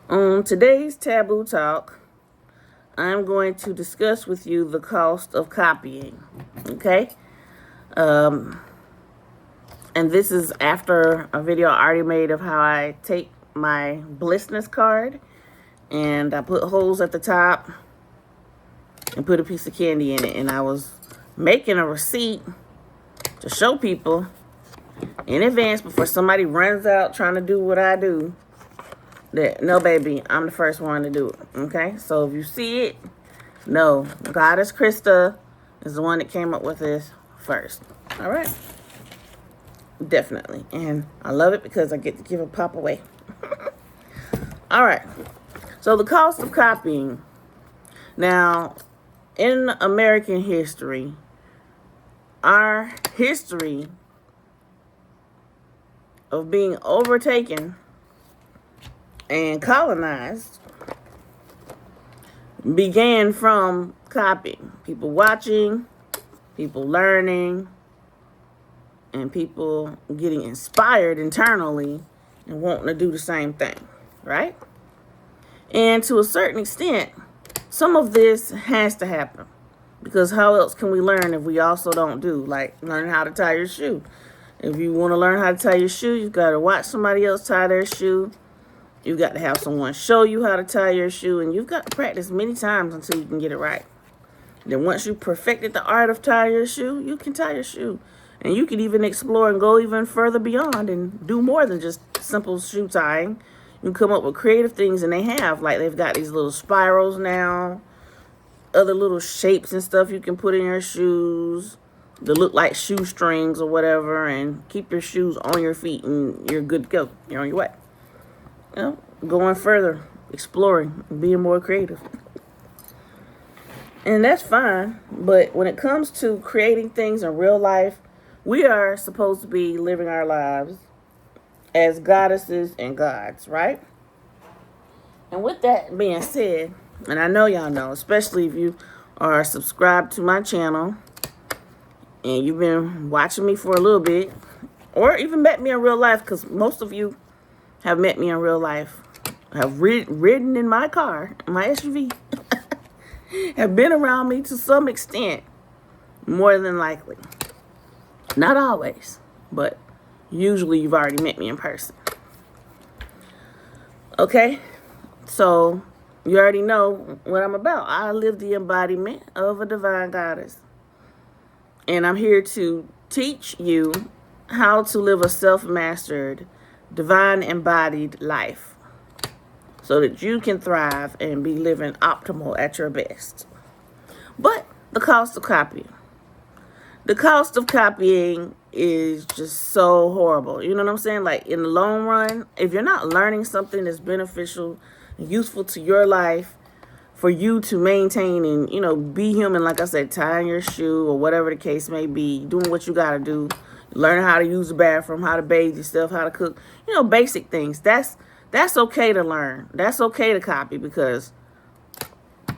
On today's Taboo Talk, I'm going to discuss with you the cost of copying. Okay? Um, and this is after a video I already made of how I take my Blissness card and I put holes at the top and put a piece of candy in it. And I was making a receipt to show people in advance before somebody runs out trying to do what I do. That, no, baby, I'm the first one to do it. Okay? So if you see it, no. Goddess Krista is the one that came up with this first. All right? Definitely. And I love it because I get to give a pop away. All right. So the cost of copying. Now, in American history, our history of being overtaken and colonized began from copying. People watching, people learning, and people getting inspired internally and wanting to do the same thing, right? And to a certain extent, some of this has to happen. Because how else can we learn if we also don't do? Like learn how to tie your shoe. If you want to learn how to tie your shoe, you've got to watch somebody else tie their shoe. You've got to have someone show you how to tie your shoe. And you've got to practice many times until you can get it right. Then once you perfected the art of tying your shoe, you can tie your shoe. And you can even explore and go even further beyond and do more than just simple shoe tying. You can come up with creative things, and they have. Like they've got these little spirals now. Other little shapes and stuff you can put in your shoes that look like shoestrings or whatever, and keep your shoes on your feet and you're good to go. You're on your way. You know, going further, exploring, being more creative. And that's fine, but when it comes to creating things in real life, we are supposed to be living our lives as goddesses and gods, right? And with that being said, and I know y'all know, especially if you are subscribed to my channel and you've been watching me for a little bit, or even met me in real life, because most of you have met me in real life, have ridden in my car, my SUV, have been around me to some extent, more than likely. Not always, but usually you've already met me in person. Okay, so you already know what I'm about. I live the embodiment of a divine goddess. And I'm here to teach you how to live a self-mastered, divine embodied life so that you can thrive and be living optimal at your best. But the cost of copying. The cost of copying is just so horrible. You know what I'm saying? Like in the long run, if you're not learning something that's beneficial, useful to your life, for you to maintain and, you know, be human, like I said, tying your shoe or whatever the case may be, doing what you got to do, learning how to use the bathroom, how to bathe yourself, how to cook, you know, basic things. That's okay to learn. That's okay to copy because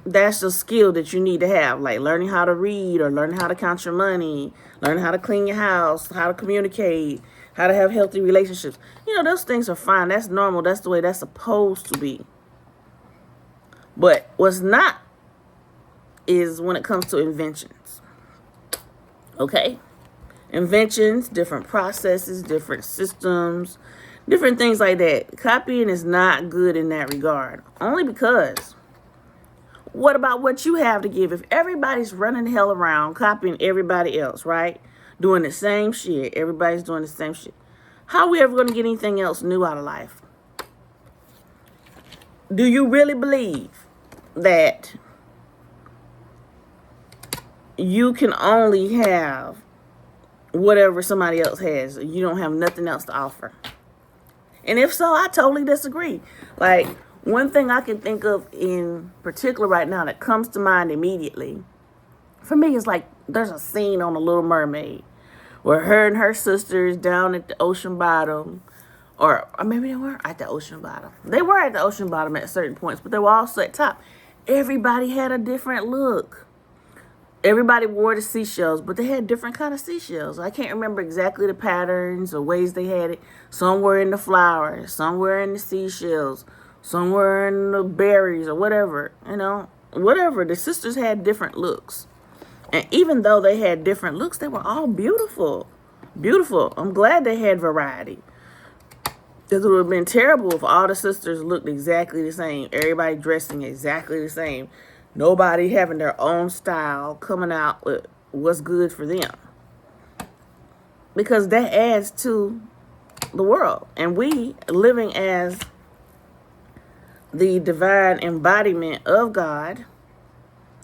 that's a skill that you need to have, like learning how to read or learning how to count your money, learning how to clean your house, how to communicate, how to have healthy relationships. You know, those things are fine. That's normal. That's the way that's supposed to be. But what's not is when it comes to inventions. Okay? Inventions, different processes, different systems, different things like that. Copying is not good in that regard. Only because, what about what you have to give? If everybody's running the hell around, copying everybody else, right? Doing the same shit. Everybody's doing the same shit. How are we ever going to get anything else new out of life? Do you really believe that you can only have whatever somebody else has? You don't have nothing else to offer? And if so, I totally disagree. Like, one thing I can think of in particular right now that comes to mind immediately, for me, is like there's a scene on The Little Mermaid where her and her sisters down at the ocean bottom, or maybe they weren't at the ocean bottom. They were at the ocean bottom at certain points, but they were also at top. Everybody had a different look. Everybody wore the seashells, but they had different kind of seashells. I can't remember exactly the patterns or ways they had it. Some were in the flowers, some were in the seashells, somewhere in the berries or whatever, whatever. The sisters had different looks. And even though they had different looks, they were all beautiful. Beautiful. I'm glad they had variety. Because it would have been terrible if all the sisters looked exactly the same. Everybody dressing exactly the same. Nobody having their own style coming out with what's good for them. Because that adds to the world. And we, living as the divine embodiment of God,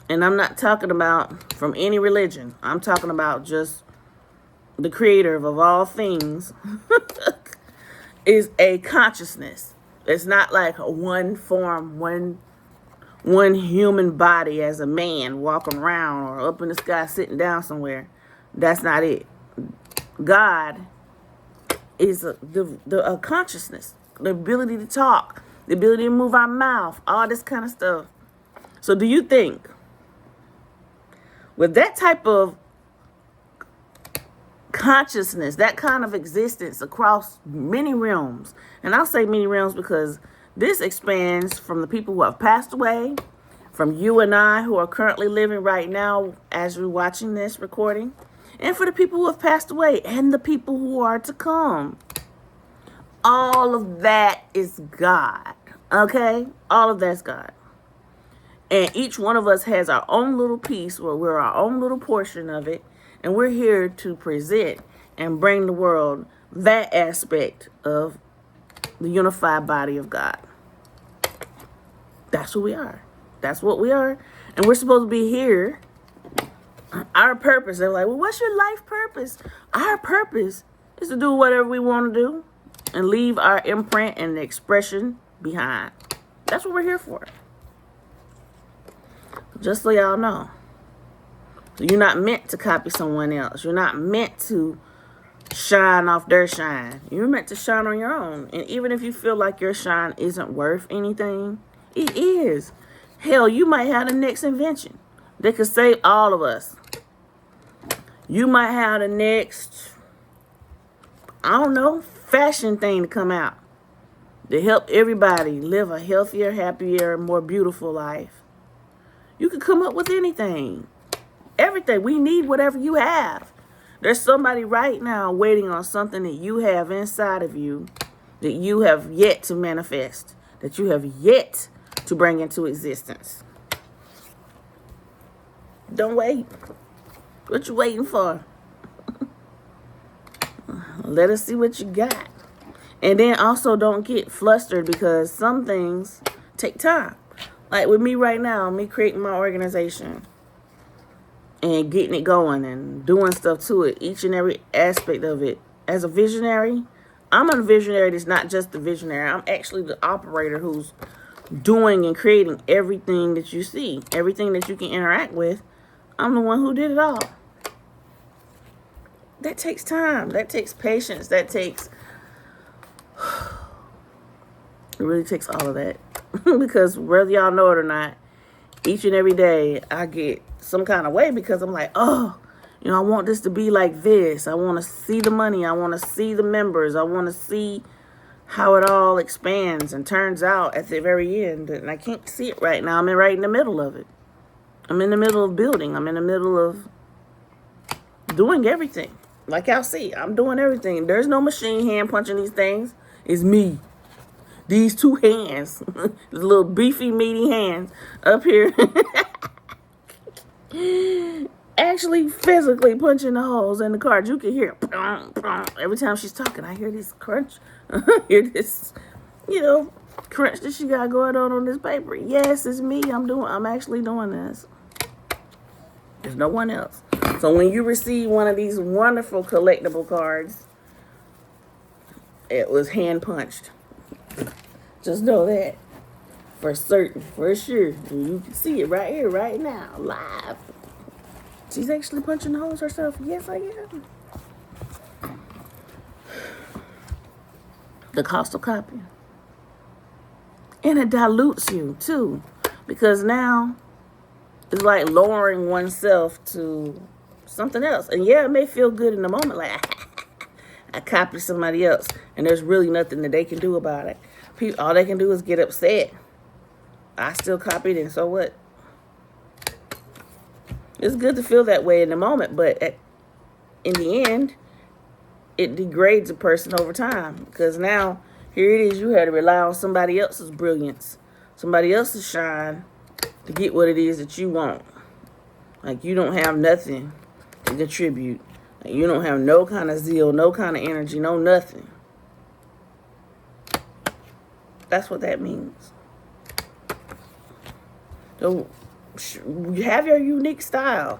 and I'm not talking about from any religion. I'm talking about just the creator of all things, is a consciousness. It's not like one form, one human body as a man walking around or up in the sky sitting down somewhere. That's not it. God is a consciousness, the ability to talk, the ability to move our mouth, all this kind of stuff. So do you think with that type of consciousness, that kind of existence across many realms, and I'll say many realms because this expands from the people who have passed away, from you and I who are currently living right now as we're watching this recording, and for the people who have passed away and the people who are to come. All of that is God, okay? All of that's God. And each one of us has our own little piece where we're our own little portion of it. And we're here to present and bring the world that aspect of the unified body of God. That's who we are. That's what we are. And we're supposed to be here. Our purpose. They're like, well, what's your life purpose? Our purpose is to do whatever we want to do and leave our imprint and expression behind. That's what we're here for. Just so y'all know. So you're not meant to copy someone else. You're not meant to shine off their shine. You're meant to shine on your own. And even if you feel like your shine isn't worth anything, it is. Hell, you might have the next invention that could save all of us. You might have the next, I don't know, fashion thing to come out to help everybody live a healthier, happier, more beautiful life. You could come up with anything. Everything. We need whatever you have. There's somebody right now waiting on something that you have inside of you that you have yet to manifest, that you have yet to bring into existence. Don't wait. What you waiting for? Let us see what you got. And then also don't get flustered because some things take time. Like with me right now, me creating my organization and getting it going and doing stuff to it, each and every aspect of it. As a visionary, I'm a visionary that's not just the visionary. I'm actually the operator who's doing and creating everything that you see, everything that you can interact with. I'm the one who did it all. That takes time. That takes patience. That takes... It really takes all of that. Because whether y'all know it or not, each and every day I get some kind of way because I'm like, oh, I want this to be like this. I want to see the money. I want to see the members. I want to see how it all expands and turns out at the very end. And I can't see it right now. I'm right in the middle of it. I'm in the middle of building. I'm in the middle of doing everything. Like y'all see, I'm doing everything. There's no machine hand punching these things. It's me. These two hands, little beefy, meaty hands up here, actually physically punching the holes in the cards. You can hear every time she's talking. I hear this crunch. I hear this, crunch that she got going on this paper. Yes, it's me. I'm actually doing this. There's no one else. So when you receive one of these wonderful collectible cards, it was hand punched. Just know that for certain, for sure. And you can see it right here, right now, live. She's actually punching the holes herself. Yes, I am. The cost of copying. And it dilutes you, too. Because now it's like lowering oneself to something else. And yeah, it may feel good in the moment, like I copied somebody else, and there's really nothing that they can do about it. all they can do is get upset. I still copied, and so what? It's good to feel that way in the moment, but in the end, it degrades a person over time. Because now, here it is, you had to rely on somebody else's brilliance, somebody else's shine to get what it is that you want. Like, you don't have nothing to contribute. Like, you don't have no kind of zeal, no kind of energy, no nothing. That's what that means. So, you have your unique style.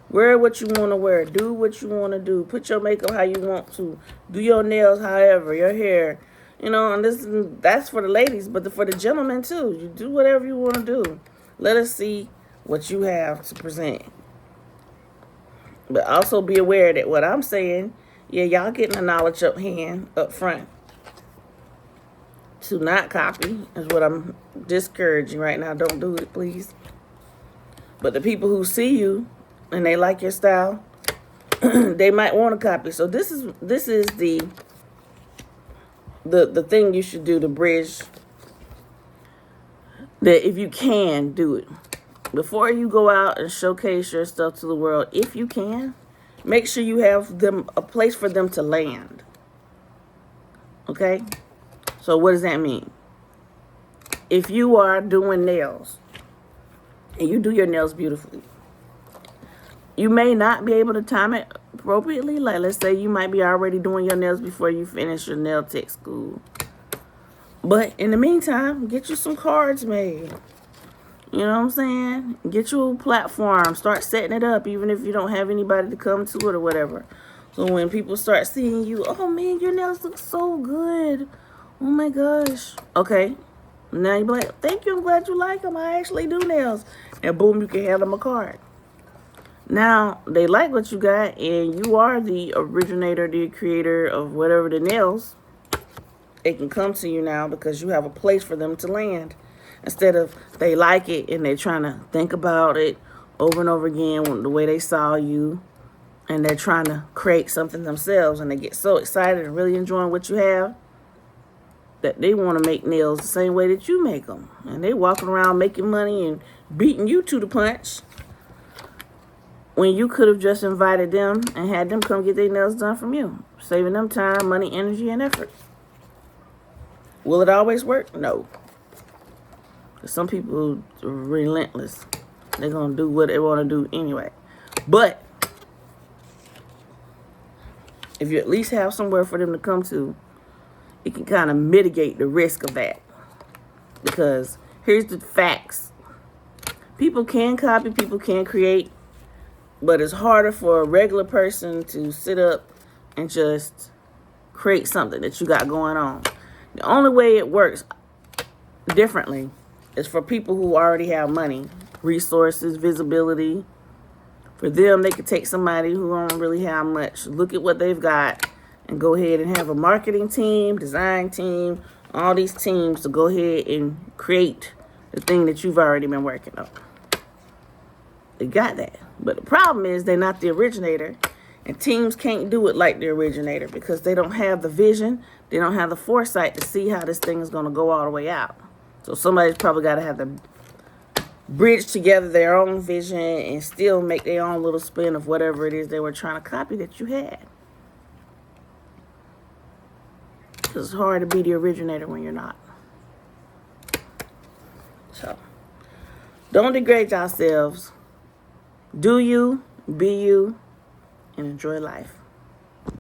Wear what you want to wear. Do what you want to do. Put your makeup how you want to. Do your nails however. Your hair. You know, and that's for the ladies, but for the gentlemen too. You do whatever you want to do. Let us see what you have to present. But also be aware that what I'm saying, yeah, y'all getting the knowledge up front. To not copy is what I'm discouraging right now. Don't do it, please. But the people who see you and they like your style, they might want to copy. So this is the thing you should do to bridge that. If you can do it before you go out and showcase your stuff to the world, if you can, make sure you have a place for them to land. Okay? So what does that mean? If you are doing nails and you do your nails beautifully, you may not be able to time it appropriately. Like, let's say you might be already doing your nails before you finish your nail tech school. But in the meantime, get you some cards made. You know what I'm saying? Get you a platform. Start setting it up, even if you don't have anybody to come to it or whatever. So when people start seeing you, oh man, your nails look so good. Oh my gosh. Okay. Now you be like, thank you, I'm glad you like them. I actually do nails. And boom, you can hand them a card. Now, they like what you got, and you are the originator, the creator of whatever the nails. It can come to you now because you have a place for them to land. Instead of they like it and they're trying to think about it over and over again the way they saw you, and they're trying to create something themselves, and they get so excited and really enjoying what you have that they want to make nails the same way that you make them. And they walking around making money and beating you to the punch when you could have just invited them and had them come get their nails done from you, saving them time, money, energy, and effort. Will it always work? No. Because some people are relentless. They're going to do what they want to do anyway. But if you at least have somewhere for them to come to, it can kind of mitigate the risk of that. Because here's the facts. People can copy, people can create, but it's harder for a regular person to sit up and just create something that you got going on. The only way it works differently is for people who already have money, resources, visibility. For them, they could take somebody who don't really have much, look at what they've got, and go ahead and have a marketing team, design team, all these teams to go ahead and create the thing that you've already been working on. They got that. But the problem is they're not the originator, and teams can't do it like the originator because they don't have the vision, they don't have the foresight to see how this thing is going to go all the way out. So somebody's probably got to have to bridge together their own vision and still make their own little spin of whatever it is they were trying to copy that you had. It's hard to be the originator when you're not. So, don't degrade yourselves. Do you, be you, and enjoy life.